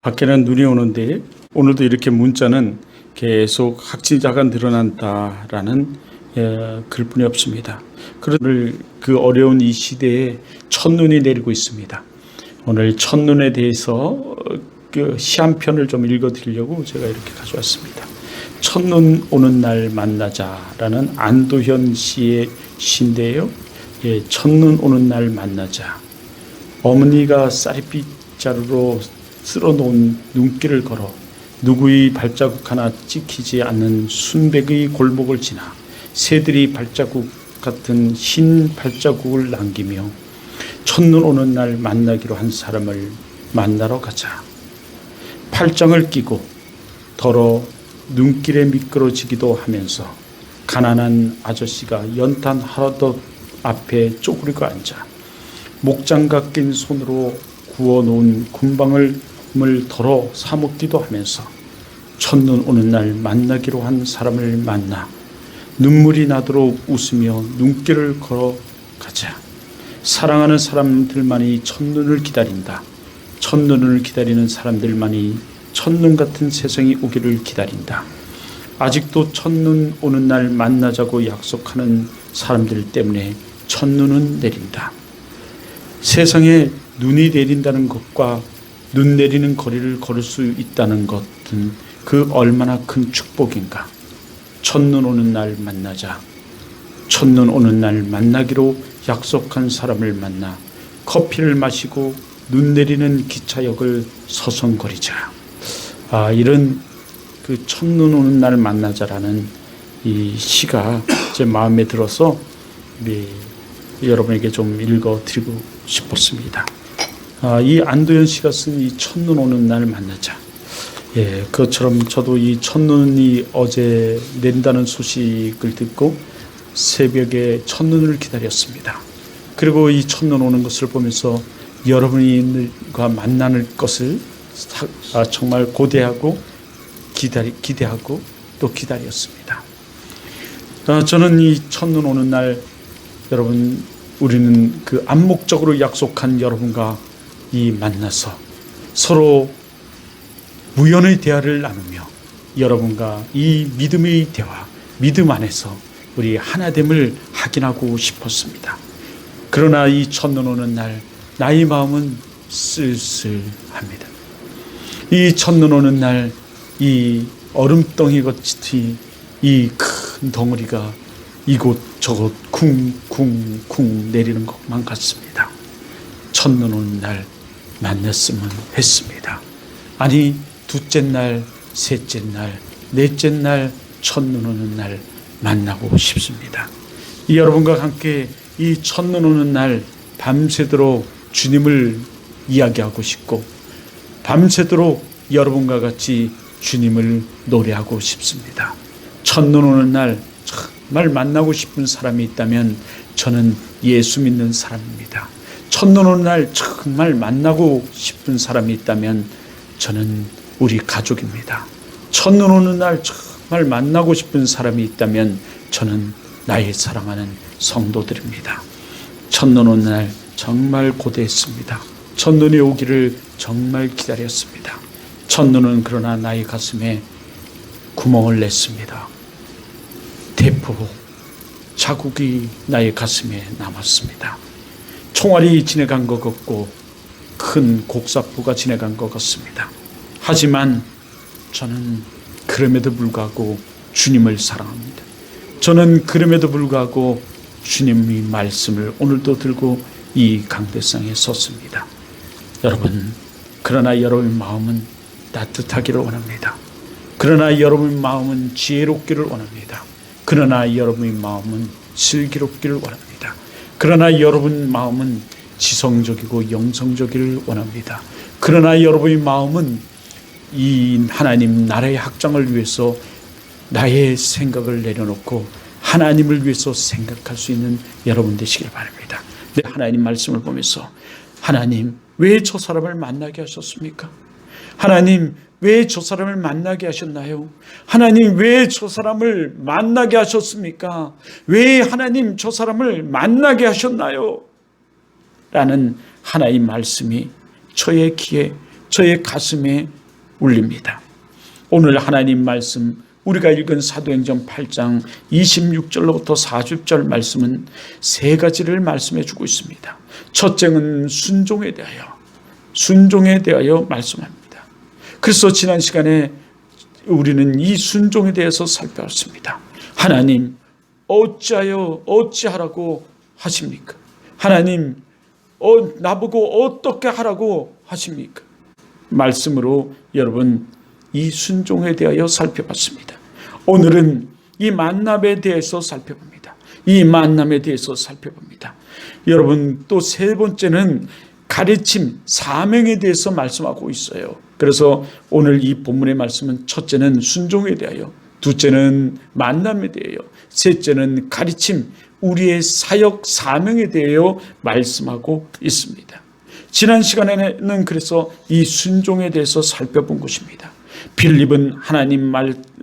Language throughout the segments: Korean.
밖에는 눈이 오는데 오늘도 이렇게 문자는 계속 확진자가 늘어난다라는 글뿐이 없습니다. 그런데 그 어려운 이 시대에 첫눈이 내리고 있습니다. 오늘 첫눈에 대해서 그 시 한 편을 좀 읽어드리려고 제가 이렇게 가져왔습니다. 첫눈 오는 날 만나자라는 안도현 씨의 시인데요. 첫눈 오는 날 만나자. 어머니가 쌀빛 자루로 쓸어놓은 눈길을 걸어 누구의 발자국 하나 찍히지 않는 순백의 골목을 지나 새들이 발자국 같은 흰 발자국을 남기며 첫눈 오는 날 만나기로 한 사람을 만나러 가자. 팔짱을 끼고 더러 눈길에 미끄러지기도 하면서 가난한 아저씨가 연탄 하나도 앞에 쪼그리고 앉아 목장갑 낀 손으로 구워놓은 군방을 덜어 사먹기도 하면서 첫눈 오는 날 만나기로 한 사람을 만나 눈물이 나도록 웃으며 눈길을 걸어가자. 사랑하는 사람들만이 첫눈을 기다린다. 첫눈을 기다리는 사람들만이 첫눈 같은 세상이 오기를 기다린다. 아직도 첫눈 오는 날 만나자고 약속하는 사람들 때문에 첫눈은 내린다. 세상에 눈이 내린다는 것과 눈 내리는 거리를 걸을 수 있다는 것은 그 얼마나 큰 축복인가. 첫눈 오는 날 만나자. 첫눈 오는 날 만나기로 약속한 사람을 만나 커피를 마시고 눈 내리는 기차역을 서성거리자. 이런 그 첫눈 오는 날 만나자라는 이 시가 제 마음에 들어서 여러분에게 좀 읽어드리고 싶었습니다. 이 안도현 씨가 쓴 이 첫눈 오는 날 만나자. 그것처럼 저도 이 첫눈이 어제 내린다는 소식을 듣고 새벽에 첫눈을 기다렸습니다. 그리고 이 첫눈 오는 것을 보면서 여러분과 만나는 것을 정말 고대하고 기대하고 또 기다렸습니다. 저는 이 첫눈 오는 날 여러분, 우리는 그 암묵적으로 약속한 여러분과 이 만나서 서로 무연의 대화를 나누며 여러분과 이 믿음의 대화, 믿음 안에서 우리 하나됨을 확인하고 싶었습니다. 그러나 이 첫눈 오는 날 나의 마음은 쓸쓸합니다. 이 첫눈 오는 날 이 얼음덩이 같이 이 큰 덩어리가 이곳저곳 쿵쿵쿵 내리는 것만 같습니다. 첫눈 오는 날 만났으면 했습니다. 아니 둘째 날, 셋째 날, 넷째 날 첫눈 오는 날 만나고 싶습니다. 여러분과 함께 이 첫눈 오는 날 밤새도록 주님을 이야기하고 싶고 밤새도록 여러분과 같이 주님을 노래하고 싶습니다. 첫눈 오는 날 정말 만나고 싶은 사람이 있다면 저는 예수 믿는 사람입니다. 첫눈 오는 날 정말 만나고 싶은 사람이 있다면 저는 우리 가족입니다. 첫눈 오는 날 정말 만나고 싶은 사람이 있다면 저는 나의 사랑하는 성도들입니다. 첫눈 오는 날 정말 고대했습니다. 첫눈이 오기를 정말 기다렸습니다. 첫눈은 그러나 나의 가슴에 구멍을 냈습니다. 대포 자국이 나의 가슴에 남았습니다. 총알이 지나간 것 같고 큰 곡사포가 지나간 것 같습니다. 하지만 저는 그럼에도 불구하고 주님을 사랑합니다. 저는 그럼에도 불구하고 주님의 말씀을 오늘도 들고 이 강대상에 섰습니다. 여러분, 그러나 여러분의 마음은 따뜻하기를 원합니다. 그러나 여러분의 마음은 지혜롭기를 원합니다. 그러나 여러분의 마음은 슬기롭기를 원합니다. 그러나 여러분의 마음은 지성적이고 영성적이를 원합니다. 그러나 여러분의 마음은 이 하나님 나라의 확장을 위해서 나의 생각을 내려놓고 하나님을 위해서 생각할 수 있는 여러분 되시길 바랍니다. 하나님 말씀을 보면서 하나님 왜 저 사람을 만나게 하셨습니까? 하나님 왜 저 사람을 만나게 하셨나요? 하나님 왜 저 사람을 만나게 하셨습니까? 왜 하나님 저 사람을 만나게 하셨나요? 라는 하나의 말씀이 저의 귀에 저의 가슴에 울립니다. 오늘 하나님 말씀 우리가 읽은 사도행전 8장 26절로부터 40절 말씀은 세 가지를 말씀해 주고 있습니다. 첫째는 순종에 대하여 말씀합니다. 그래서 지난 시간에 우리는 이 순종에 대해서 살펴봤습니다. 하나님 어찌하라고 하십니까? 하나님 나보고 어떻게 하라고 하십니까? 말씀으로 여러분 이 순종에 대하여 살펴봤습니다. 오늘은 이 만남에 대해서 살펴봅니다. 여러분 또 세 번째는 가르침, 사명에 대해서 말씀하고 있어요. 그래서 오늘 이 본문의 말씀은 첫째는 순종에 대하여, 둘째는 만남에 대하여, 셋째는 가르침, 우리의 사역, 사명에 대하여 말씀하고 있습니다. 지난 시간에는 그래서 이 순종에 대해서 살펴본 것입니다. 빌립은 하나님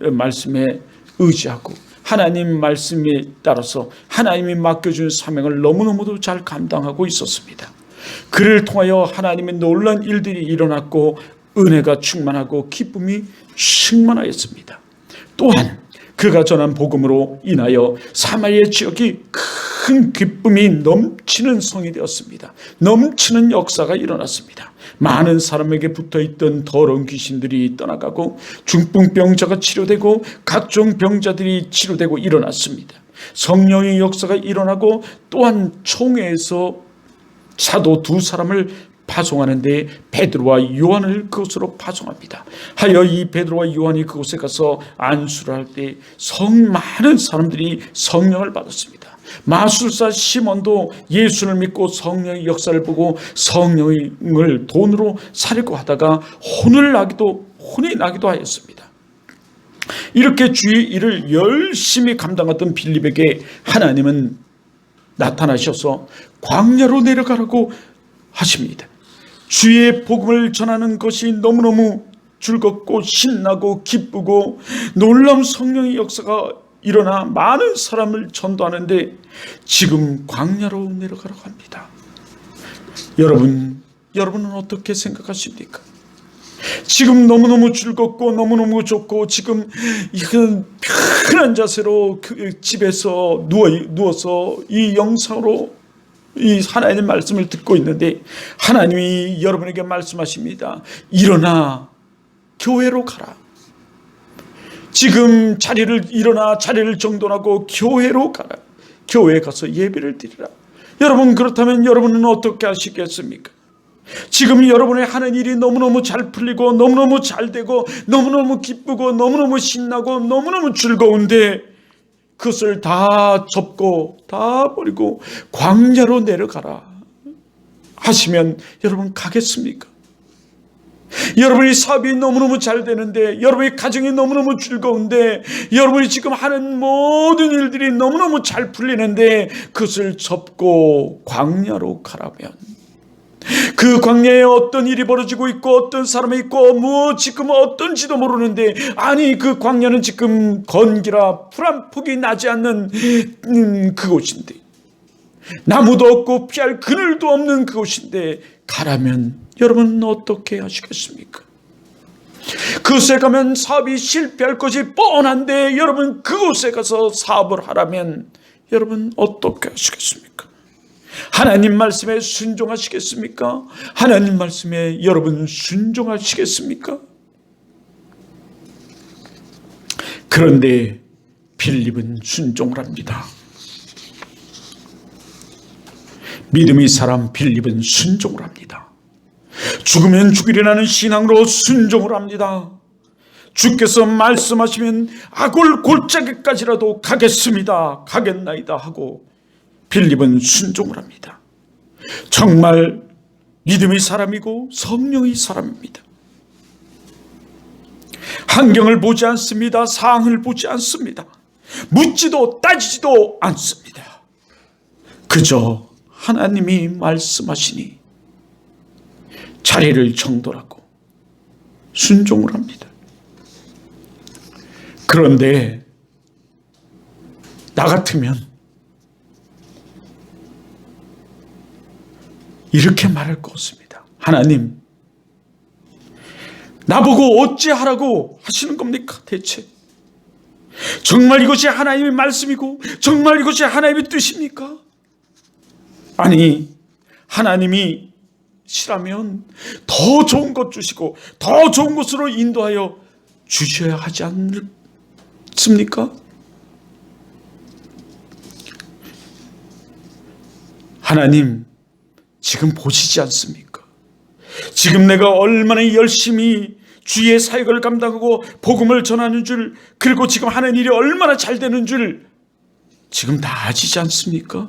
말씀에 의지하고 하나님 말씀에 따라서 하나님이 맡겨준 사명을 너무너무도 잘 감당하고 있었습니다. 그를 통하여 하나님의 놀라운 일들이 일어났고 은혜가 충만하고 기쁨이 충만하였습니다. 또한 그가 전한 복음으로 인하여 사마리아 지역이 큰 기쁨이 넘치는 성이 되었습니다. 넘치는 역사가 일어났습니다. 많은 사람에게 붙어있던 더러운 귀신들이 떠나가고 중풍병자가 치료되고 각종 병자들이 치료되고 일어났습니다. 성령의 역사가 일어나고 또한 총회에서 사도 두 사람을 파송하는데 베드로와 요한을 그곳으로 파송합니다. 하여 이 베드로와 요한이 그곳에 가서 안수를 할 때 많은 사람들이 성령을 받았습니다. 마술사 시몬도 예수를 믿고 성령의 역사를 보고 성령을 돈으로 사려고 하다가 혼이 나기도 하였습니다. 이렇게 주의 일을 열심히 감당하던 빌립에게 하나님은 나타나셔서 광야로 내려가라고 하십니다. 주의 복음을 전하는 것이 너무너무 즐겁고 신나고 기쁘고 놀라운 성령의 역사가 일어나 많은 사람을 전도하는데 지금 광야로 내려가라고 합니다. 여러분은 어떻게 생각하십니까? 지금 너무너무 즐겁고 너무너무 좋고 지금 이런 편한 자세로 그 집에서 누워서 이 영상으로 이 하나님의 말씀을 듣고 있는데 하나님이 여러분에게 말씀하십니다. 일어나 교회로 가라. 지금 일어나 자리를 정돈하고 교회로 가라. 교회에 가서 예배를 드리라. 여러분 그렇다면 여러분은 어떻게 하시겠습니까? 지금 여러분의 하는 일이 너무너무 잘 풀리고 너무너무 잘 되고 너무너무 기쁘고 너무너무 신나고 너무너무 즐거운데 그것을 다 접고 다 버리고 광야로 내려가라 하시면 여러분 가겠습니까? 여러분이 사업이 너무너무 잘 되는데 여러분의 가정이 너무너무 즐거운데 여러분이 지금 하는 모든 일들이 너무너무 잘 풀리는데 그것을 접고 광야로 가라면 그 광야에 어떤 일이 벌어지고 있고 어떤 사람이 있고 지금 어떤지도 모르는데 아니 그 광야는 지금 건기라 풀 한 폭이 나지 않는 그곳인데 나무도 없고 피할 그늘도 없는 그곳인데 가라면 여러분은 어떻게 하시겠습니까? 그곳에 가면 사업이 실패할 것이 뻔한데 여러분 그곳에 가서 사업을 하라면 여러분 어떻게 하시겠습니까? 하나님 말씀에 순종하시겠습니까? 하나님 말씀에 여러분 순종하시겠습니까? 그런데 빌립은 순종을 합니다. 믿음의 사람 빌립은 순종을 합니다. 죽으면 죽으리라는 신앙으로 순종을 합니다. 주께서 말씀하시면 아골 골짜기까지라도 가겠나이다 하고 빌립은 순종을 합니다. 정말 믿음의 사람이고 성령의 사람입니다. 환경을 보지 않습니다. 상황을 보지 않습니다. 묻지도 따지지도 않습니다. 그저 하나님이 말씀하시니 자리를 정돈하고 순종을 합니다. 그런데 나 같으면 이렇게 말할 것 같습니다. 하나님, 나보고 어찌하라고 하시는 겁니까 대체? 정말 이것이 하나님의 말씀이고 정말 이것이 하나님의 뜻입니까? 아니, 하나님이 시라면 더 좋은 것 주시고 더 좋은 곳으로 인도하여 주셔야 하지 않습니까? 하나님, 지금 보시지 않습니까? 지금 내가 얼마나 열심히 주의 사역을 감당하고 복음을 전하는 줄, 그리고 지금 하는 일이 얼마나 잘 되는 줄 지금 다 아시지 않습니까?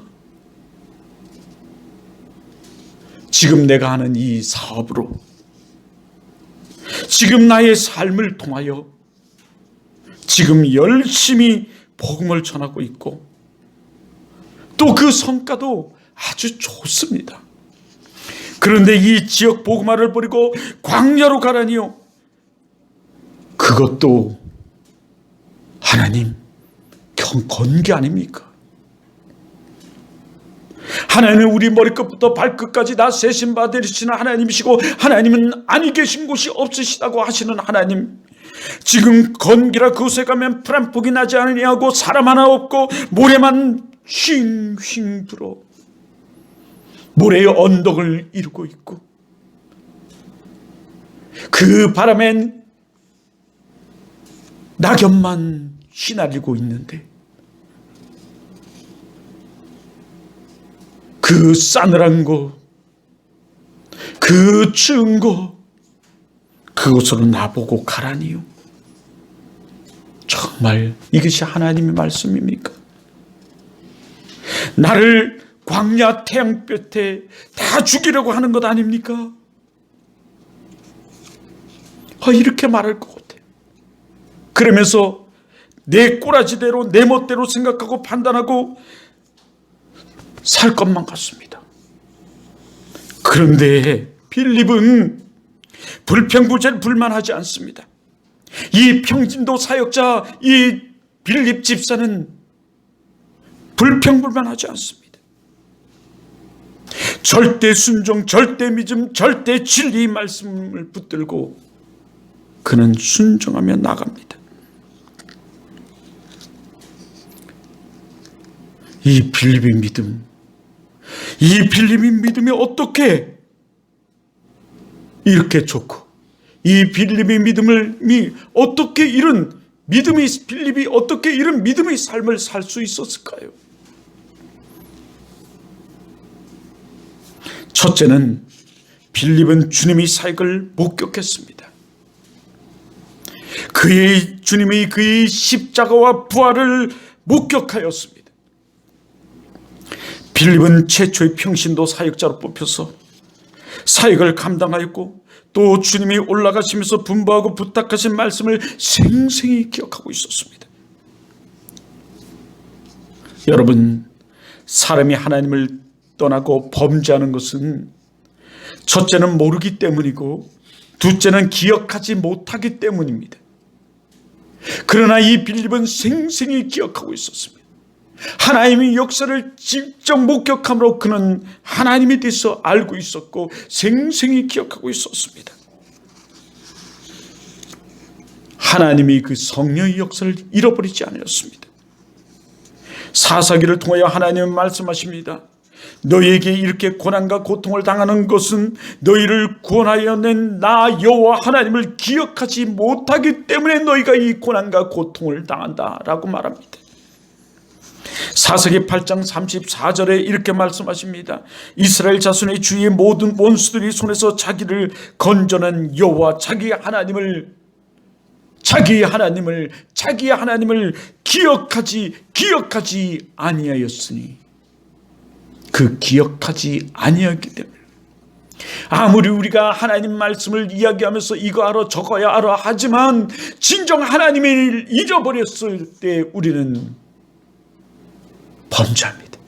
지금 내가 하는 이 사업으로, 지금 나의 삶을 통하여 지금 열심히 복음을 전하고 있고 또 그 성과도 아주 좋습니다. 그런데 이 지역 복음화를 버리고 광야로 가라니요, 그것도 하나님 건기 아닙니까? 하나님은 우리 머리끝부터 발끝까지 다 세신 바 되시는 하나님이시고 하나님은 아니 계신 곳이 없으시다고 하시는 하나님, 지금 건기라 그곳에 가면 풀 한 폭이 나지 않으냐고 사람 하나 없고 모래만 휑휑 불어 모래의 언덕을 이루고 있고 그 바람엔 낙엽만 휘날리고 있는데 그 싸늘한 곳, 그 추운 곳, 그곳으로 나보고 가라니요. 정말 이것이 하나님의 말씀입니까? 나를 광야 태양볕에 다 죽이려고 하는 것 아닙니까? 이렇게 말할 것 같아요. 그러면서 내 꼬라지대로 내 멋대로 생각하고 판단하고 살 것만 같습니다. 그런데 빌립은 불평불제를 불만하지 않습니다. 이 평진도 사역자 이 빌립 집사는 불평불만하지 않습니다. 절대 순종, 절대 믿음, 절대 진리 말씀을 붙들고 그는 순종하며 나갑니다. 이 빌립의 믿음, 이 빌립의 믿음이 어떻게 이렇게 좋고, 이 빌립의 믿음이 어떻게 이런 빌립이 어떻게 이런 믿음의 삶을 살 수 있었을까요? 첫째는 빌립은 주님의 사역을 목격했습니다. 그의 십자가와 부활을 목격하였습니다. 빌립은 최초의 평신도 사역자로 뽑혀서 사역을 감당하였고 또 주님이 올라가시면서 분부하고 부탁하신 말씀을 생생히 기억하고 있었습니다. 여러분, 사람이 하나님을 떠나고 범죄하는 것은 첫째는 모르기 때문이고 둘째는 기억하지 못하기 때문입니다. 그러나 이 빌립은 생생히 기억하고 있었습니다. 하나님의 역사를 직접 목격함으로 그는 하나님에 대해서 알고 있었고 생생히 기억하고 있었습니다. 하나님이 그 성령의 역사를 잃어버리지 않았습니다. 사사기를 통하여 하나님은 말씀하십니다. 너희에게 이렇게 고난과 고통을 당하는 것은 너희를 구원하여 낸 나 여호와 하나님을 기억하지 못하기 때문에 너희가 이 고난과 고통을 당한다라고 말합니다. 사사기 8장 34절에 이렇게 말씀하십니다. 이스라엘 자손의 주위의 모든 원수들이 손에서 자기를 건져낸 여호와 자기의 하나님을 기억하지 아니하였으니, 그 기억하지 아니하기 때문에 아무리 우리가 하나님 말씀을 이야기하면서 이거 알아 저거야 알아 하지만 진정 하나님을 잊어버렸을 때 우리는 범죄합니다.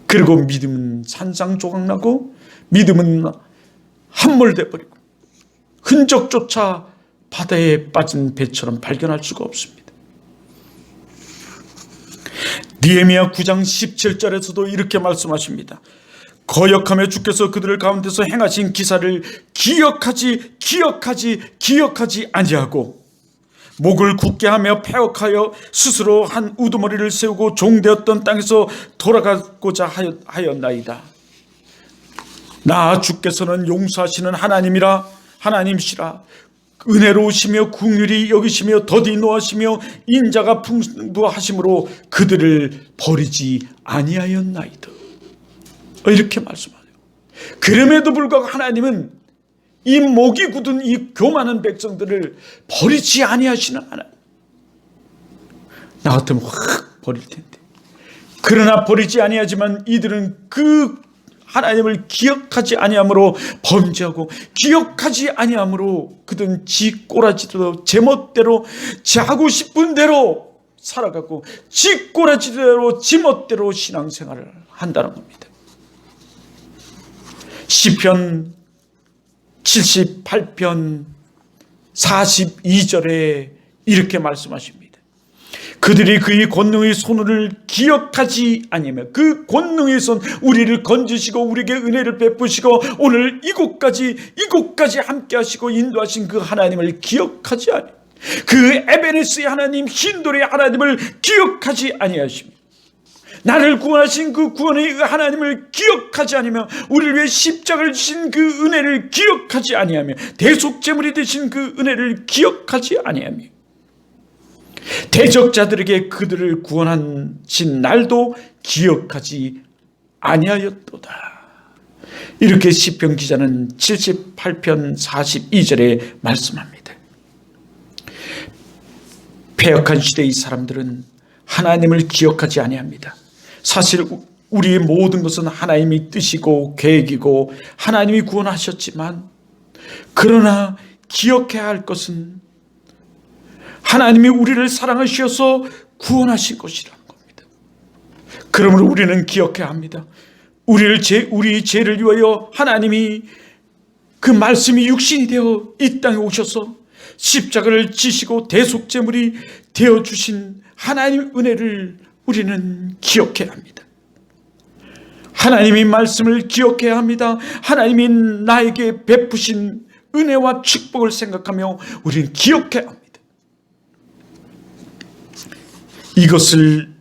그리고 믿음은 산상조각나고 믿음은 함몰돼버리고 흔적조차 바다에 빠진 배처럼 발견할 수가 없습니다. 느헤미야 9장 17절에서도 이렇게 말씀하십니다. 거역하며 주께서 그들 가운데서 행하신 기사를 기억하지 아니하고 목을 굳게 하며 패역하여 스스로 한 우두머리를 세우고 종되었던 땅에서 돌아가고자 하였나이다. 나 주께서는 용서하시는 하나님이시라. 은혜로우시며 긍휼히 여기시며 더디 노하시며 인자가 풍부하심으로 그들을 버리지 아니하였나이다. 이렇게 말씀하네요. 그럼에도 불구하고 하나님은 이 목이 굳은 이 교만한 백성들을 버리지 아니하시는 하나님. 나 같으면 확 버릴 텐데. 그러나 버리지 아니하지만 이들은 그 하나님을 기억하지 아니함으로 범죄하고 기억하지 아니함으로 그들은 지 꼬라지대로 제멋대로 자고 싶은 대로 살아가고 지 꼬라지대로 지멋대로 신앙생활을 한다는 겁니다. 시편 78편 42절에 이렇게 말씀하십니다. 그들이 그의 권능의 손을 기억하지 아니하며 그 권능의 손 우리를 건지시고 우리에게 은혜를 베푸시고 오늘 이곳까지 함께 하시고 인도하신 그 하나님을 기억하지 아니하며 그 에베네스의 하나님 힌돌의 하나님을 기억하지 아니하시며 나를 구원하신 그 구원의 하나님을 기억하지 아니하며 우리를 위해 십자가를 지신 그 은혜를 기억하지 아니하며 대속제물이 되신 그 은혜를 기억하지 아니하며 대적자들에게 그들을 구원하신 날도 기억하지 아니하였도다. 이렇게 시편 기자는 78편 42절에 말씀합니다. 패역한 시대의 사람들은 하나님을 기억하지 아니합니다. 사실 우리의 모든 것은 하나님이 뜻이고 계획이고 하나님이 구원하셨지만 그러나 기억해야 할 것은 하나님이 우리를 사랑하셔서 구원하신 것이라는 겁니다. 그러므로 우리는 기억해야 합니다. 우리 죄를 위하여 하나님이 그 말씀이 육신이 되어 이 땅에 오셔서 십자가를 지시고 대속제물이 되어주신 하나님의 은혜를 우리는 기억해야 합니다. 하나님의 말씀을 기억해야 합니다. 하나님이 나에게 베푸신 은혜와 축복을 생각하며 우리는 기억해야 합니다. 이것을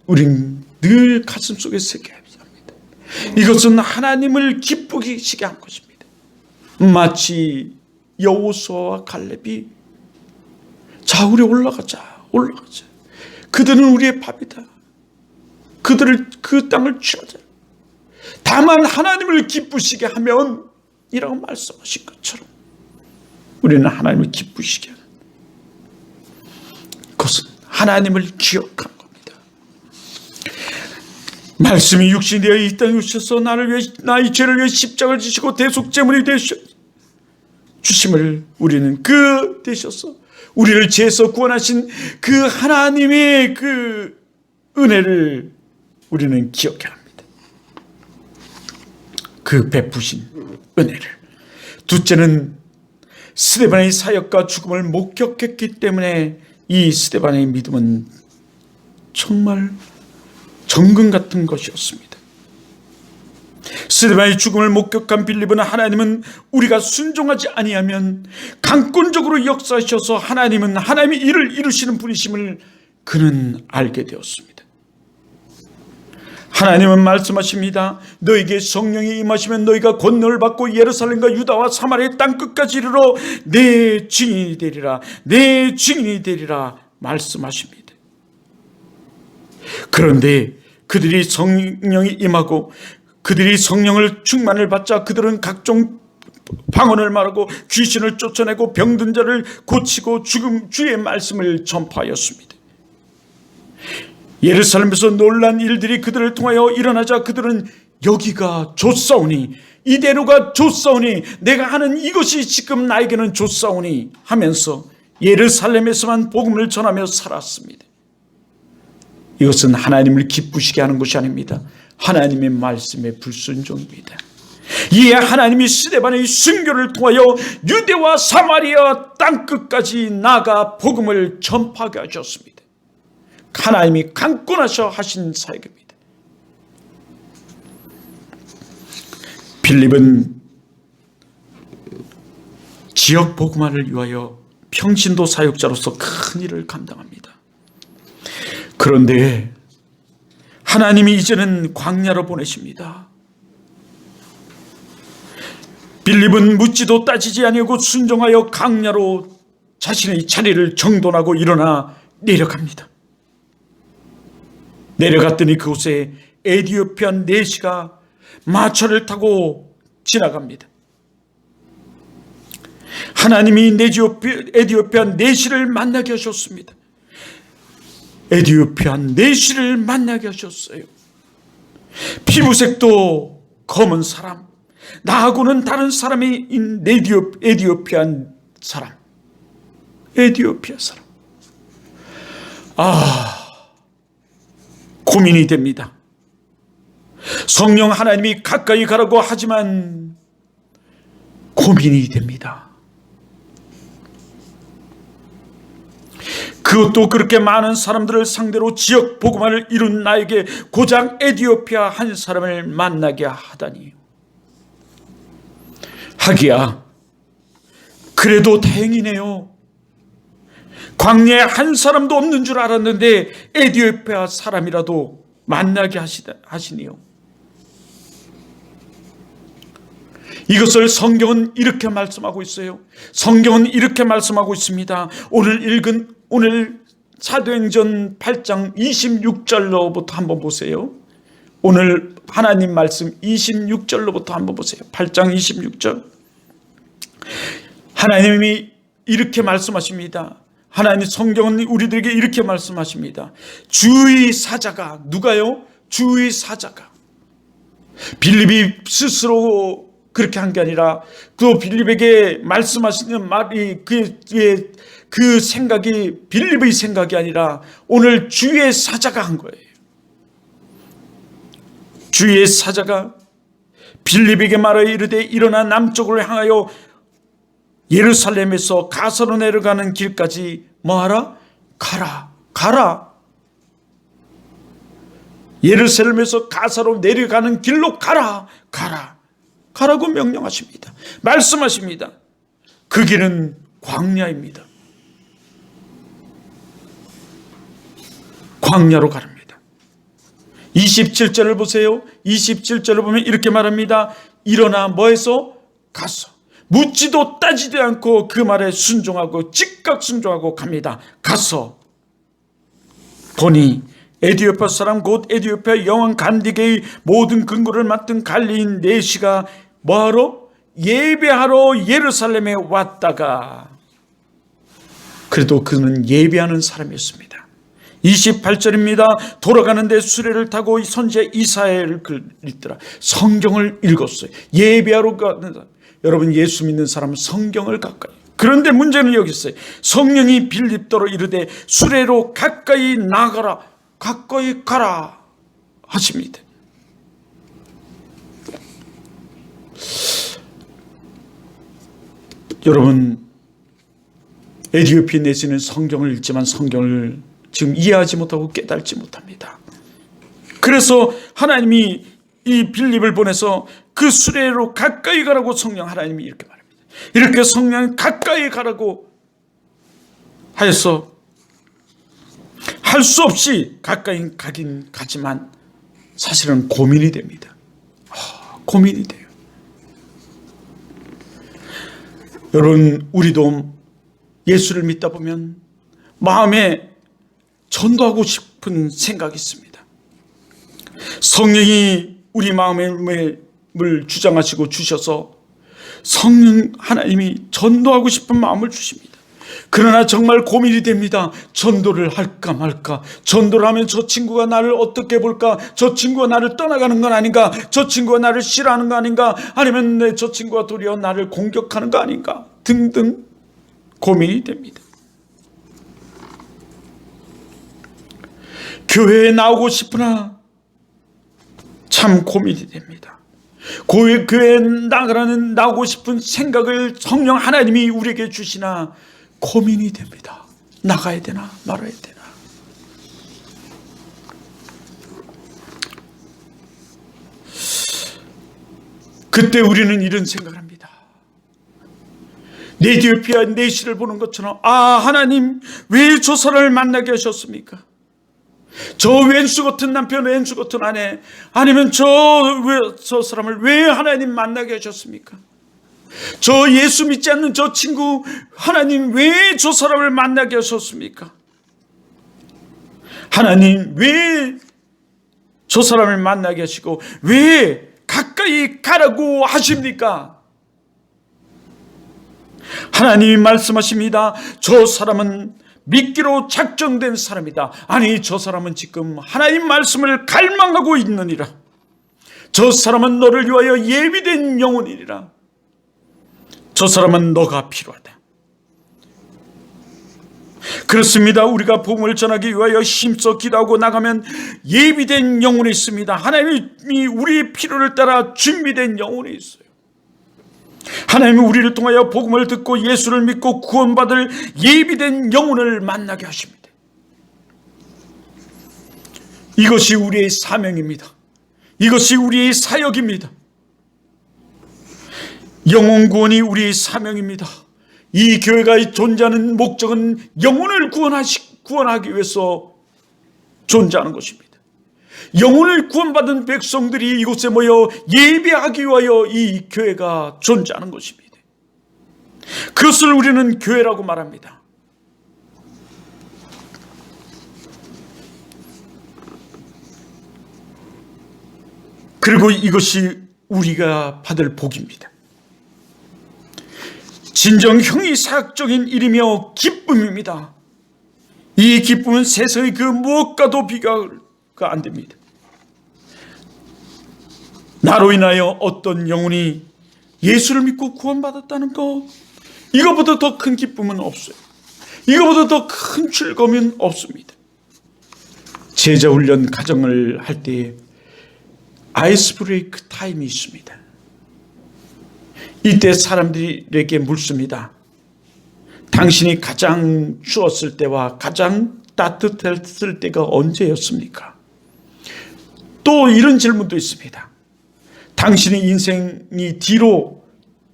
우린 늘 가슴속에 새겨야 합니다. 이것은 하나님을 기쁘시게 한 것입니다. 마치 여호수아와 갈렙이 자 우리 올라가자. 그들은 우리의 밥이다. 그들을 그 땅을 취하자. 다만 하나님을 기쁘시게 하면 이라고 말씀하신 것처럼 우리는 하나님을 기쁘시게 하는 그것은 하나님을 기억한 겁니다. 말씀이 육신이 되어 이 땅에 오셔서 나의 죄를 위해 십자가를 지시고 대속제물이 주심을 우리는 그 되셔서 우리를 죄에서 구원하신 그 하나님의 그 은혜를 우리는 기억해야 합니다. 그 베푸신 은혜를. 둘째는 스데반의 사역과 죽음을 목격했기 때문에 이 스데반의 믿음은 정말 정금 같은 것이었습니다. 스데반의 죽음을 목격한 빌립은 하나님은 우리가 순종하지 아니하면 강권적으로 역사하셔서 하나님의 일을 이루시는 분이심을 그는 알게 되었습니다. 하나님은 말씀하십니다. 너에게 성령이 임하시면 너희가 권능을 받고 예루살렘과 유다와 사마리아 땅 끝까지 이르러 내 증인이 되리라 말씀하십니다. 그런데 그들이 성령이 임하고 그들이 성령을 충만을 받자 그들은 각종 방언을 말하고 귀신을 쫓아내고 병든 자를 고치고 주의 말씀을 전파하였습니다. 예루살렘에서 놀란 일들이 그들을 통하여 일어나자 그들은 여기가 좋사오니 이대로가 좋사오니 내가 하는 이것이 지금 나에게는 좋사오니 하면서 예루살렘에서만 복음을 전하며 살았습니다. 이것은 하나님을 기쁘시게 하는 것이 아닙니다. 하나님의 말씀에 불순종입니다. 이에 하나님이 스데반의 순교를 통하여 유대와 사마리아 땅끝까지 나아가 복음을 전파하게 하셨습니다. 하나님이 강권하셔 하신 사역입니다. 빌립은 지역 복음화를 위하여 평신도 사역자로서 큰 일을 감당합니다. 그런데 하나님이 이제는 광야로 보내십니다. 빌립은 묻지도 따지지 아니하고 순종하여 광야로 자신의 자리를 정돈하고 일어나 내려갑니다. 내려갔더니 그곳에 에디오피아 내시가 마차를 타고 지나갑니다. 하나님이 에디오피아 내시를 만나게 하셨습니다. 에디오피아 내시를 만나게 하셨어요. 피부색도 검은 사람, 나하고는 다른 사람인 에디오피아 사람. 고민이 됩니다. 성령 하나님이 가까이 가라고 하지만 고민이 됩니다. 그것도 그렇게 많은 사람들을 상대로 지역 복음화를 이룬 나에게 고작 에디오피아 한 사람을 만나게 하다니. 하기야 그래도 다행이네요. 광야에 한 사람도 없는 줄 알았는데 에디오피아 사람이라도 만나게 하시니요. 이것을 성경은 이렇게 말씀하고 있어요. 성경은 이렇게 말씀하고 있습니다. 오늘 사도행전 8장 26절로부터 한번 보세요. 오늘 하나님 말씀 26절로부터 한번 보세요. 8장 26절. 하나님이 이렇게 말씀하십니다. 하나님 성경은 우리들에게 이렇게 말씀하십니다. 주의 사자가, 누가요? 주의 사자가. 빌립이 스스로 그렇게 한 게 아니라 그 빌립에게 말씀하시는 말이 그 생각이 빌립의 생각이 아니라 오늘 주의 사자가 한 거예요. 주의 사자가 빌립에게 말하여 이르되 일어나 남쪽으로 향하여 예루살렘에서 가사로 내려가는 길까지 뭐하라? 가라. 예루살렘에서 가사로 내려가는 길로 가라고 명령하십니다. 말씀하십니다. 그 길은 광야입니다. 광야로 가랍니다. 27절을 보세요. 27절을 보면 이렇게 말합니다. 일어나 뭐해서? 가서. 묻지도 따지도 않고 그 말에 순종하고 즉각 순종하고 갑니다. 가서 보니 에디오피아 사람 곧 에디오피아 여왕 간디게의 모든 근거를 맡은 갈리인 내시가 뭐하러? 예배하러 예루살렘에 왔다가, 그래도 그는 예배하는 사람이었습니다. 28절입니다. 돌아가는데 수레를 타고 선지자 이사야를 읽더라. 성경을 읽었어요. 예배하러 가는 사람. 여러분, 예수 믿는 사람은 성경을 가까이. 그런데 문제는 여기 있어요. 성령이 빌립더러 이르되 수레로 가까이 나가라, 가까이 가라 하십니다. 여러분, 에디오피아 내시는 성경을 읽지만 성경을 지금 이해하지 못하고 깨달지 못합니다. 그래서 하나님이 이 빌립을 보내서 그 수레로 가까이 가라고 성령 하나님이 이렇게 말합니다. 이렇게 성령이 가까이 가라고 하여서 할 수 없이 가까이 가긴 가지만 사실은 고민이 됩니다. 고민이 돼요. 여러분, 우리도 예수를 믿다 보면 마음에 전도하고 싶은 생각이 있습니다. 성령이 우리 마음을 주장하시고 주셔서 성령 하나님이 전도하고 싶은 마음을 주십니다. 그러나 정말 고민이 됩니다. 전도를 할까 말까. 전도를 하면 저 친구가 나를 어떻게 볼까? 저 친구가 나를 떠나가는 건 아닌가? 저 친구가 나를 싫어하는 거 아닌가? 아니면 저 친구가 도리어 나를 공격하는 거 아닌가? 등등 고민이 됩니다. 교회에 나오고 싶으나 참 고민이 됩니다. 교회에 나오고 싶은 생각을 성령 하나님이 우리에게 주시나 고민이 됩니다. 나가야 되나 말아야 되나. 그때 우리는 이런 생각을 합니다. 에티오피아 내시를 보는 것처럼, 하나님 왜 저 사람을 만나게 하셨습니까? 저 왼수 같은 남편, 왼수 같은 아내, 아니면 저 사람을 왜 하나님 만나게 하셨습니까? 저 예수 믿지 않는 저 친구, 하나님 왜 저 사람을 만나게 하셨습니까? 하나님 왜 저 사람을 만나게 하시고 왜 가까이 가라고 하십니까? 하나님이 말씀하십니다. 저 사람은 믿기로 작정된 사람이다. 아니, 저 사람은 지금 하나님 말씀을 갈망하고 있느니라. 저 사람은 너를 위하여 예비된 영혼이니라. 저 사람은 너가 필요하다. 그렇습니다. 우리가 복음을 전하기 위하여 힘써 기도하고 나가면 예비된 영혼이 있습니다. 하나님이 우리의 필요를 따라 준비된 영혼이 있어요. 하나님이 우리를 통하여 복음을 듣고 예수를 믿고 구원받을 예비된 영혼을 만나게 하십니다. 이것이 우리의 사명입니다. 이것이 우리의 사역입니다. 영혼 구원이 우리의 사명입니다. 이 교회가 존재하는 목적은 영혼을 구원하기 위해서 존재하는 것입니다. 영혼을 구원받은 백성들이 이곳에 모여 예배하기 위하여 이 교회가 존재하는 것입니다. 그것을 우리는 교회라고 말합니다. 그리고 이것이 우리가 받을 복입니다. 진정 형이사역적인 일이며 기쁨입니다. 이 기쁨은 세상의 그 무엇과도 비교가 안 됩니다. 나로 인하여 어떤 영혼이 예수를 믿고 구원받았다는 것, 이거보다 더 큰 기쁨은 없어요. 이거보다 더 큰 즐거움은 없습니다. 제자훈련 과정을 할 때 아이스 브레이크 타임이 있습니다. 이때 사람들에게 묻습니다. 당신이 가장 추웠을 때와 가장 따뜻했을 때가 언제였습니까? 또 이런 질문도 있습니다. 당신의 인생이 뒤로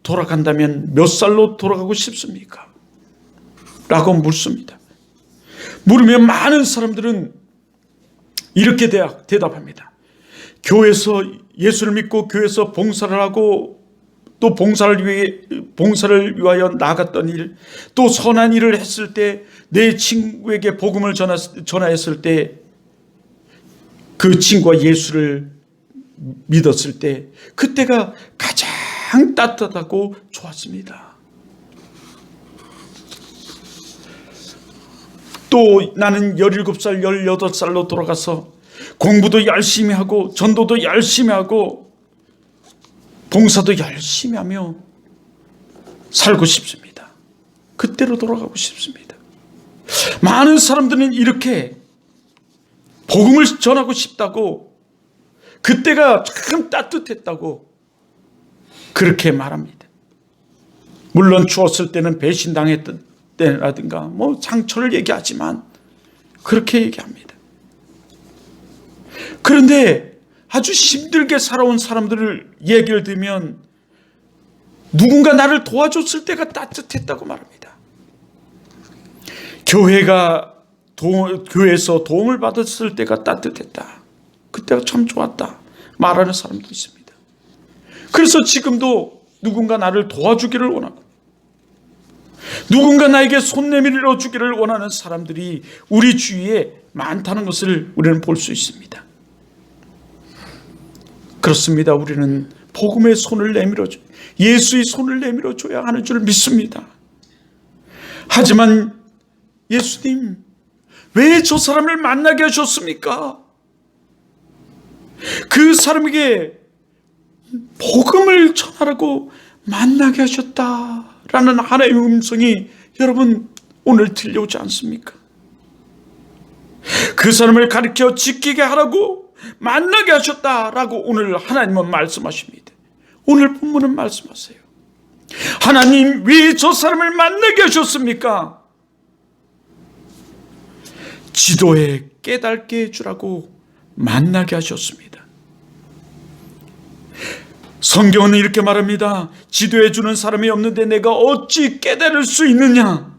돌아간다면 몇 살로 돌아가고 싶습니까? 라고 묻습니다. 물으면 많은 사람들은 이렇게 대답합니다. 교회에서 예수를 믿고 교회에서 봉사를 하고 또 봉사를 위하여 나갔던 일, 또 선한 일을 했을 때, 내 친구에게 복음을 전하였을 때, 그 친구가 예수를 믿었을 때, 그때가 가장 따뜻하고 좋았습니다. 또 나는 17살, 18살로 돌아가서 공부도 열심히 하고 전도도 열심히 하고 봉사도 열심히 하며 살고 싶습니다. 그때로 돌아가고 싶습니다. 많은 사람들은 이렇게 복음을 전하고 싶다고, 그때가 참 따뜻했다고 그렇게 말합니다. 물론 추웠을 때는 배신당했던 때라든가 상처를 얘기하지만 그렇게 얘기합니다. 그런데 아주 힘들게 살아온 사람들을 얘기를 들으면 누군가 나를 도와줬을 때가 따뜻했다고 말합니다. 교회에서 도움을 받았을 때가 따뜻했다. 그때가 참 좋았다. 말하는 사람도 있습니다. 그래서 지금도 누군가 나를 도와주기를 원하고 누군가 나에게 손 내밀어 주기를 원하는 사람들이 우리 주위에 많다는 것을 우리는 볼 수 있습니다. 그렇습니다. 우리는 복음의 손을 내밀어줘, 예수의 손을 내밀어줘야 하는 줄 믿습니다. 하지만 예수님, 왜 저 사람을 만나게 하셨습니까? 그 사람에게 복음을 전하라고 만나게 하셨다라는 하나님의 음성이 여러분 오늘 들려오지 않습니까? 그 사람을 가르쳐 지키게 하라고 만나게 하셨다라고 오늘 하나님은 말씀하십니다. 오늘 본문은 말씀하세요. 하나님, 왜 저 사람을 만나게 하셨습니까? 지도에 깨닫게 해주라고 만나게 하셨습니다. 성경은 이렇게 말합니다. 지도해 주는 사람이 없는데 내가 어찌 깨달을 수 있느냐.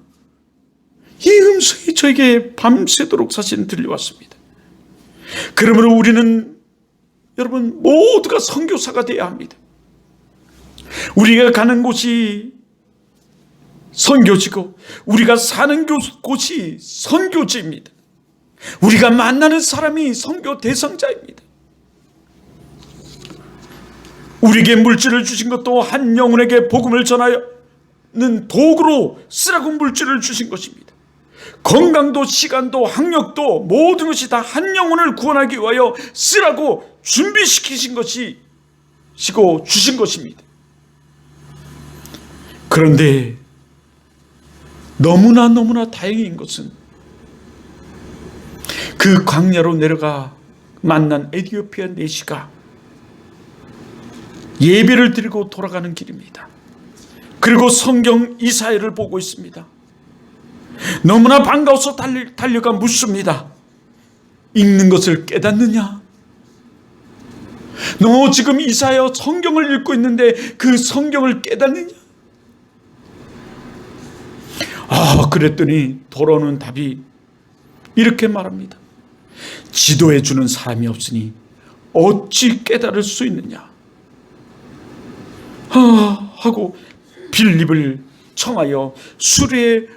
이 음성이 저에게 밤새도록 사실은 들려왔습니다. 그러므로 우리는 여러분 모두가 선교사가 되어야 합니다. 우리가 가는 곳이 선교지고 우리가 사는 곳이 선교지입니다. 우리가 만나는 사람이 선교 대상자입니다. 우리에게 물질을 주신 것도 한 영혼에게 복음을 전하는 도구로 쓰라고 물질을 주신 것입니다. 건강도 시간도 학력도 모든 것이 다 한 영혼을 구원하기 위하여 쓰라고 준비시키신 것이시고 주신 것입니다. 그런데 너무나 다행인 것은 그 광야로 내려가 만난 에티오피아 내시가 예배를 드리고 돌아가는 길입니다. 그리고 성경 이사야를 보고 있습니다. 너무나 반가워서 달려가 묻습니다. 읽는 것을 깨닫느냐? 너 지금 이사야 성경을 읽고 있는데 그 성경을 깨닫느냐? 그랬더니 돌아오는 답이 이렇게 말합니다. 지도해 주는 사람이 없으니 어찌 깨달을 수 있느냐? 하고 빌립을 청하여 수레에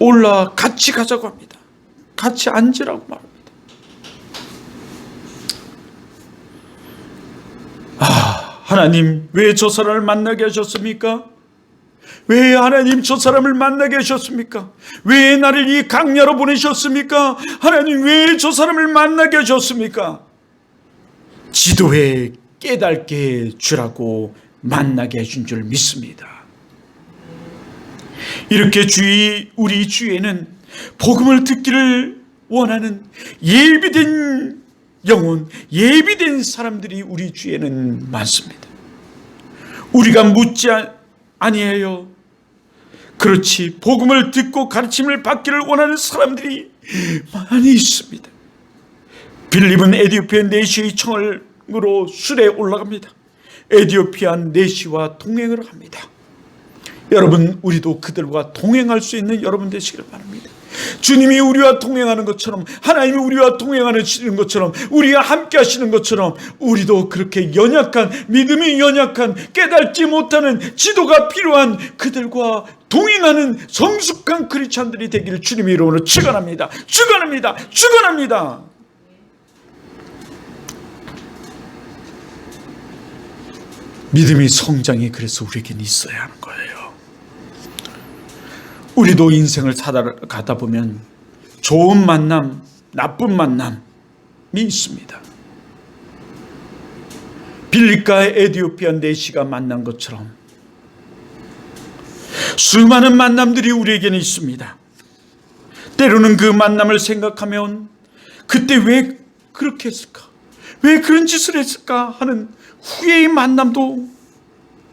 올라 같이 가자고 합니다. 같이 앉으라고 말합니다. 하나님 왜 저 사람을 만나게 하셨습니까? 왜 하나님 저 사람을 만나게 하셨습니까? 왜 나를 이 강야로 보내셨습니까? 하나님 왜 저 사람을 만나게 하셨습니까? 지도해 깨닫게 주라고 만나게 해준 줄 믿습니다. 이렇게 우리 주위에는 복음을 듣기를 원하는 예비된 영혼, 예비된 사람들이 우리 주위에는 많습니다. 우리가 묻지 아니해요. 그렇지, 복음을 듣고 가르침을 받기를 원하는 사람들이 많이 있습니다. 빌립은 에티오피아 내시의 청으로 수레에 올라갑니다. 에티오피아 내시와 동행을 합니다. 여러분, 우리도 그들과 동행할 수 있는 여러분 되시길 바랍니다. 주님이 우리와 동행하는 것처럼, 하나님이 우리와 동행하시는 것처럼, 우리와 함께 하시는 것처럼 우리도 그렇게 연약한, 믿음이 연약한, 깨닫지 못하는, 지도가 필요한 그들과 동행하는 성숙한 크리스찬들이 되기를 주님의 이름으로 축원합니다. 축원합니다. 축원합니다. 믿음의 성장이 그래서 우리에게는 있어야 하는 거예요. 우리도 인생을 살아가다 보면 좋은 만남, 나쁜 만남이 있습니다. 빌립과 에티오피아 내시가 만난 것처럼 수많은 만남들이 우리에게는 있습니다. 때로는 그 만남을 생각하면 그때 왜 그렇게 했을까? 왜 그런 짓을 했을까? 하는 후회의 만남도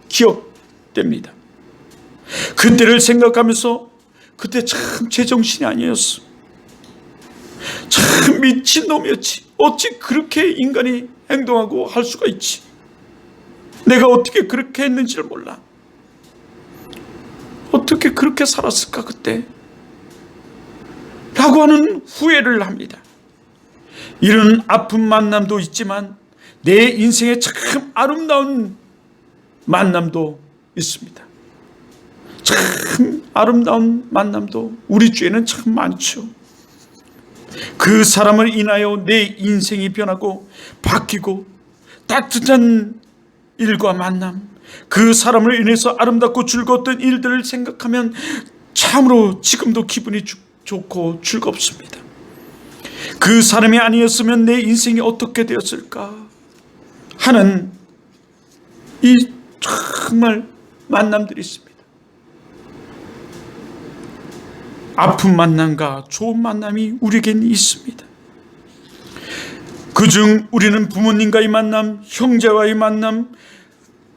기억됩니다. 그때를 생각하면서 그때 참 제정신이 아니었어. 참 미친놈이었지. 어찌 그렇게 인간이 행동하고 할 수가 있지. 내가 어떻게 그렇게 했는지를 몰라. 어떻게 그렇게 살았을까 그때? 라고 하는 후회를 합니다. 이런 아픈 만남도 있지만 내 인생에 참 아름다운 만남도 있습니다. 참 아름다운 만남도 우리 주에는 참 많죠. 그 사람을 인하여 내 인생이 변하고 바뀌고 따뜻한 일과 만남, 그 사람을 인해서 아름답고 즐거웠던 일들을 생각하면 참으로 지금도 기분이 좋고 즐겁습니다. 그 사람이 아니었으면 내 인생이 어떻게 되었을까 하는 이 정말 만남들이 있습니다. 아픈 만남과 좋은 만남이 우리에게는 있습니다. 그중 우리는 부모님과의 만남, 형제와의 만남,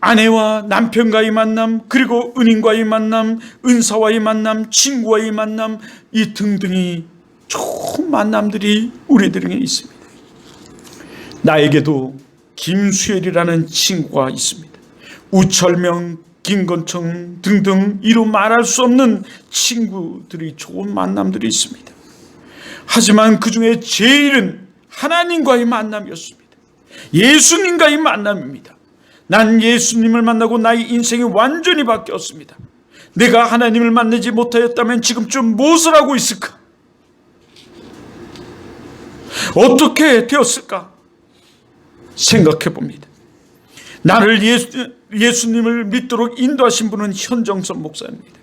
아내와 남편과의 만남, 그리고 은인과의 만남, 은사와의 만남, 친구와의 만남, 이 등등이 좋은 만남들이 우리들에게 있습니다. 나에게도 김수열이라는 친구가 있습니다. 우철명, 김건청 등등 이루 말할 수 없는 친구들이, 좋은 만남들이 있습니다. 하지만 그 중에 제일은 하나님과의 만남이었습니다. 예수님과의 만남입니다. 난 예수님을 만나고 나의 인생이 완전히 바뀌었습니다. 내가 하나님을 만나지 못하였다면 지금쯤 무엇을 하고 있을까? 어떻게 되었을까? 생각해 봅니다. 나를 예수님을 믿도록 인도하신 분은 현정선 목사입니다.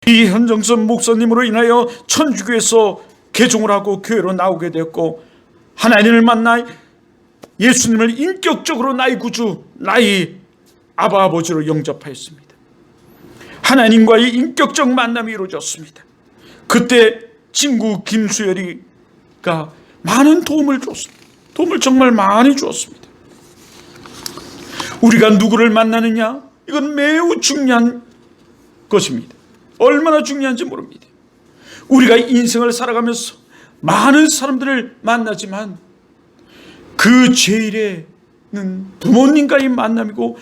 이 현정선 목사님으로 인하여 천주교에서 개종을 하고 교회로 나오게 되었고, 하나님을 만나 예수님을 인격적으로 나의 구주, 나의 아바 아버지로 영접하였습니다. 하나님과의 인격적 만남이 이루어졌습니다. 그때 친구 김수열이가 많은 도움을 줬습니다. 도움을 정말 많이 주었습니다. 우리가 누구를 만나느냐, 이건 매우 중요한 것입니다. 얼마나 중요한지 모릅니다. 우리가 인생을 살아가면서 많은 사람들을 만나지만 그 제일에는 부모님과의 만남이고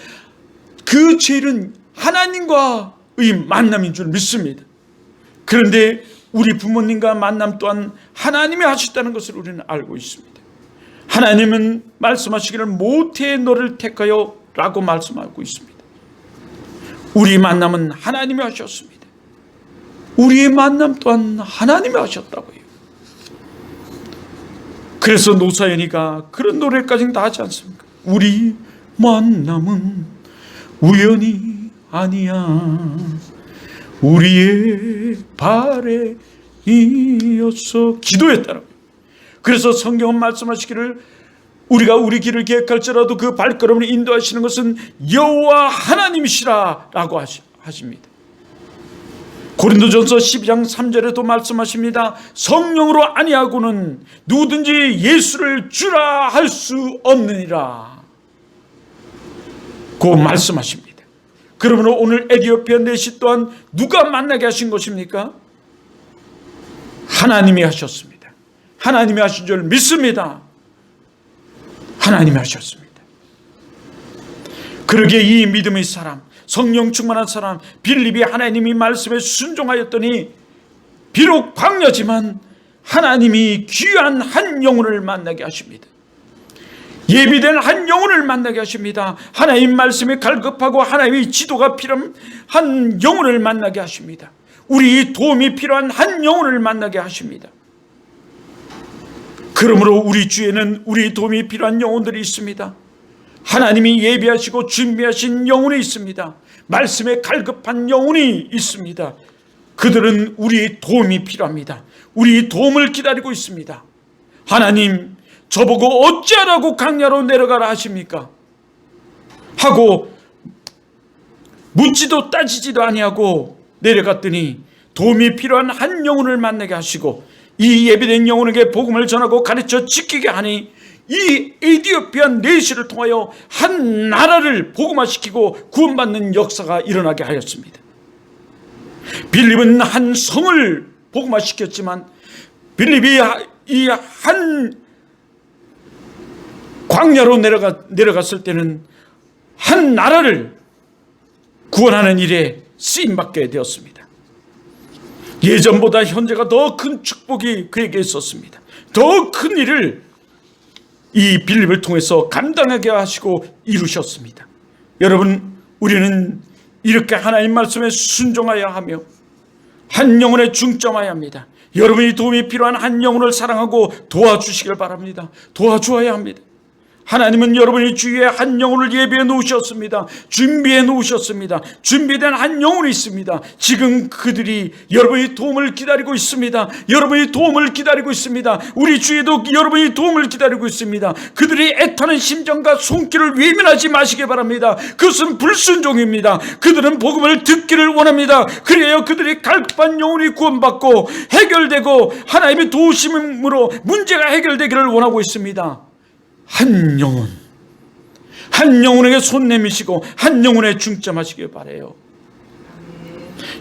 그 제일은 하나님과의 만남인 줄 믿습니다. 그런데 우리 부모님과 만남 또한 하나님이 하셨다는 것을 우리는 알고 있습니다. 하나님은 말씀하시기를 모태의 너를 택하여 라고 말씀하고 있습니다. 우리 만남은 하나님이 하셨습니다. 우리의 만남 또한 하나님이 하셨다고요. 그래서 노사연이가 그런 노래까지 다 하지 않습니까? 우리 만남은 우연이 아니야, 우리의 바램이었어 기도했다라고요. 그래서 성경은 말씀하시기를 우리가 우리 길을 계획할지라도 그 발걸음을 인도하시는 것은 여호와 하나님이시라 라고 하십니다. 고린도전서 12장 3절에도 말씀하십니다. 성령으로 아니하고는 누구든지 예수를 주라 할 수 없느니라 고 말씀하십니다. 그러므로 오늘 에디오피아 내시 또한 누가 만나게 하신 것입니까? 하나님이 하셨습니다. 하나님이 하신 줄 믿습니다. 하나님이 하셨습니다. 그러기에 이 믿음의 사람, 성령 충만한 사람 빌립이 하나님이 말씀에 순종하였더니 비록 광야지만 하나님이 귀한 한 영혼을 만나게 하십니다. 예비된 한 영혼을 만나게 하십니다. 하나님 말씀에 갈급하고 하나님의 지도가 필요한 한 영혼을 만나게 하십니다. 우리 도움이 필요한 한 영혼을 만나게 하십니다. 그러므로 우리 주에는 우리 도움이 필요한 영혼들이 있습니다. 하나님이 예비하시고 준비하신 영혼이 있습니다. 말씀에 갈급한 영혼이 있습니다. 그들은 우리의 도움이 필요합니다. 우리 도움을 기다리고 있습니다. 하나님, 저보고 어찌하라고 강야로 내려가라 하십니까? 하고 묻지도 따지지도 아니하고 내려갔더니 도움이 필요한 한 영혼을 만나게 하시고 이 예비된 영혼에게 복음을 전하고 가르쳐 지키게 하니 이 에디오피아 내시를 통하여 한 나라를 복음화시키고 구원받는 역사가 일어나게 하였습니다. 빌립은 한 성을 복음화시켰지만 빌립이 이 한 광야로 내려갔을 때는 한 나라를 구원하는 일에 쓰임받게 되었습니다. 예전보다 현재가 더 큰 축복이 그에게 있었습니다. 더 큰 일을 이 빌립을 통해서 감당하게 하시고 이루셨습니다. 여러분, 우리는 이렇게 하나님 말씀에 순종하여야 하며 한 영혼에 중점해야 합니다. 여러분이 도움이 필요한 한 영혼을 사랑하고 도와주시길 바랍니다. 도와주어야 합니다. 하나님은 여러분이 주위에 한 영혼을 예비해 놓으셨습니다. 준비해 놓으셨습니다. 준비된 한 영혼이 있습니다. 지금 그들이 여러분의 도움을 기다리고 있습니다. 여러분의 도움을 기다리고 있습니다. 우리 주위에도 여러분의 도움을 기다리고 있습니다. 그들이 애타는 심정과 손길을 외면하지 마시기 바랍니다. 그것은 불순종입니다. 그들은 복음을 듣기를 원합니다. 그래야 그들이 갈급한 영혼이 구원받고 해결되고 하나님의 도우심으로 문제가 해결되기를 원하고 있습니다. 한 영혼에게 손 내미시고 한 영혼에 중점하시길 바라요.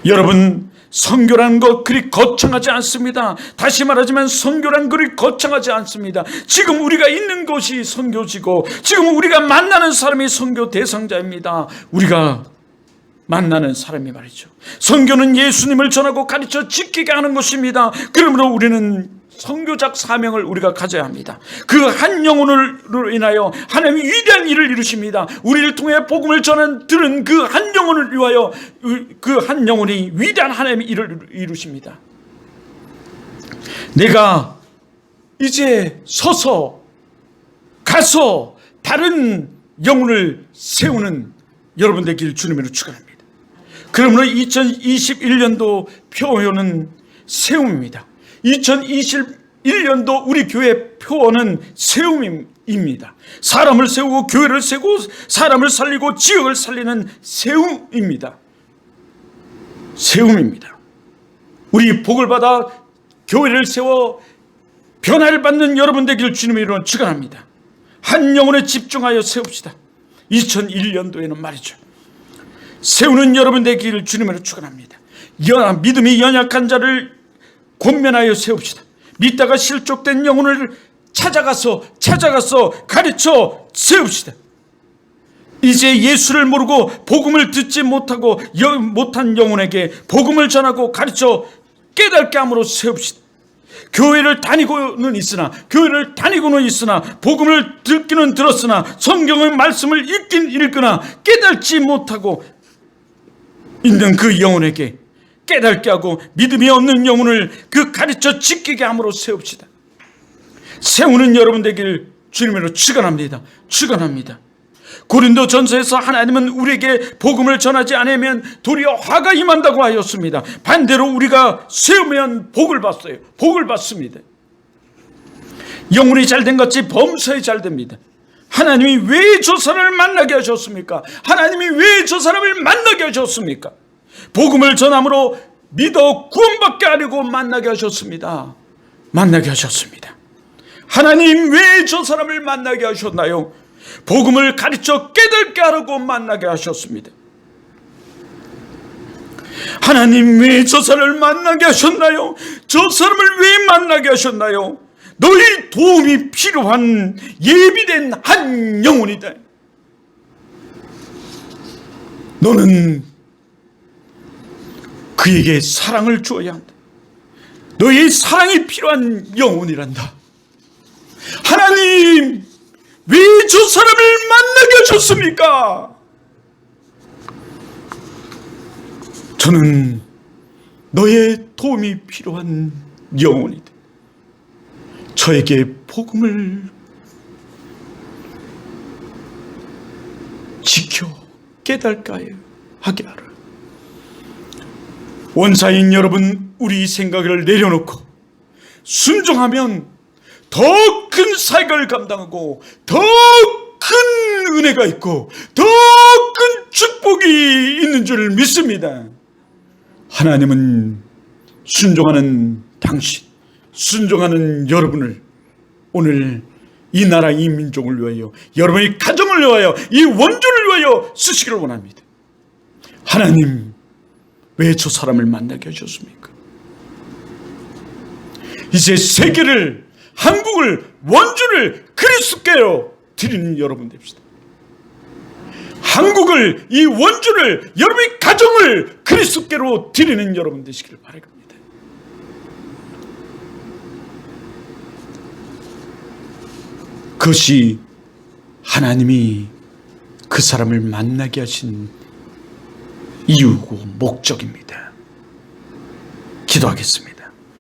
여러분, 선교라는 것 그리 거창하지 않습니다. 다시 말하지만 선교란 그리 거창하지 않습니다. 지금 우리가 있는 곳이 선교지고 지금 우리가 만나는 사람이 선교 대상자입니다. 우리가 만나는 사람이 말이죠. 선교는 예수님을 전하고 가르쳐 지키게 하는 것입니다. 그러므로 우리는 선교적 사명을 우리가 가져야 합니다. 그 한 영혼으로 인하여 하나님이 위대한 일을 이루십니다. 우리를 통해 복음을 들은 그 한 영혼을 위하여 그 한 영혼이 위대한 하나님의 일을 이루십니다. 내가 이제 서서 가서 다른 영혼을 세우는 여러분 되길 주님으로 축원합니다. 그러므로 2021년도 표어는 세움입니다. 2021년도 우리 교회 표어는 세움입니다. 사람을 세우고 교회를 세우고 사람을 살리고 지역을 살리는 세움입니다. 세움입니다. 우리 복을 받아 교회를 세워 변화를 받는 여러분 되기를 주님의 이름으로 축원합니다. 한 영혼에 집중하여 세웁시다. 2001년도에는 말이죠. 세우는 여러분 되기를 주님으로 축원합니다. 믿음이 연약한 자를 권면하여 세웁시다. 믿다가 실족된 영혼을 찾아가서 가르쳐 세웁시다. 이제 예수를 모르고 복음을 듣지 못한 영혼에게 복음을 전하고 가르쳐 깨닫게 함으로 세웁시다. 교회를 다니고는 있으나 복음을 듣기는 들었으나 성경의 말씀을 읽긴 읽으나 깨닫지 못하고 있는 그 영혼에게 깨닫게 하고 믿음이 없는 영혼을 그 가르쳐 지키게 함으로 세웁시다. 세우는 여러분 되길 주님으로 축원합니다. 고린도전서에서 하나님은 우리에게 복음을 전하지 않으면 도리어 화가 임한다고 하였습니다. 반대로 우리가 세우면 복을 받습니다. 영혼이 잘된 같이 범사에 잘됩니다. 하나님이 왜 저 사람을 만나게 하셨습니까? 복음을 전함으로 믿어 구원받게 하려고 만나게 하셨습니다. 하나님 왜 저 사람을 만나게 하셨나요? 복음을 가르쳐 깨닫게 하려고 만나게 하셨습니다. 하나님 왜 저 사람을 만나게 하셨나요? 너희 도움이 필요한 예비된 한 영혼이다. 너는 그에게 사랑을 주어야 한다. 너의 사랑이 필요한 영혼이란다. 하나님 왜 저 사람을 만나게 하셨습니까? 저는 너의 도움이 필요한 영혼이다. 저에게 복음을 지켜 깨닫게 하게 하라. 원사인 여러분, 우리 생각을 내려놓고 순종하면 더 큰 사역을 감당하고 더 큰 은혜가 있고 더 큰 축복이 있는 줄 믿습니다. 하나님은 순종하는 당신, 순종하는 여러분을 오늘 이 나라 이 민족을 위하여 여러분의 가정을 위하여 이 원주를 위하여 쓰시기를 원합니다. 하나님 왜 저 사람을 만나게 하셨습니까? 이제 세계를, 한국을, 원주를 그리스도께로 드리는 여러분 됩시다. 한국을, 이 원주를, 여러분의 가정을 그리스도께로 드리는 여러분 되시기를 바랍니다. 그것이 하나님이 그 사람을 만나게 하신 이유고 목적입니다. 기도하겠습니다.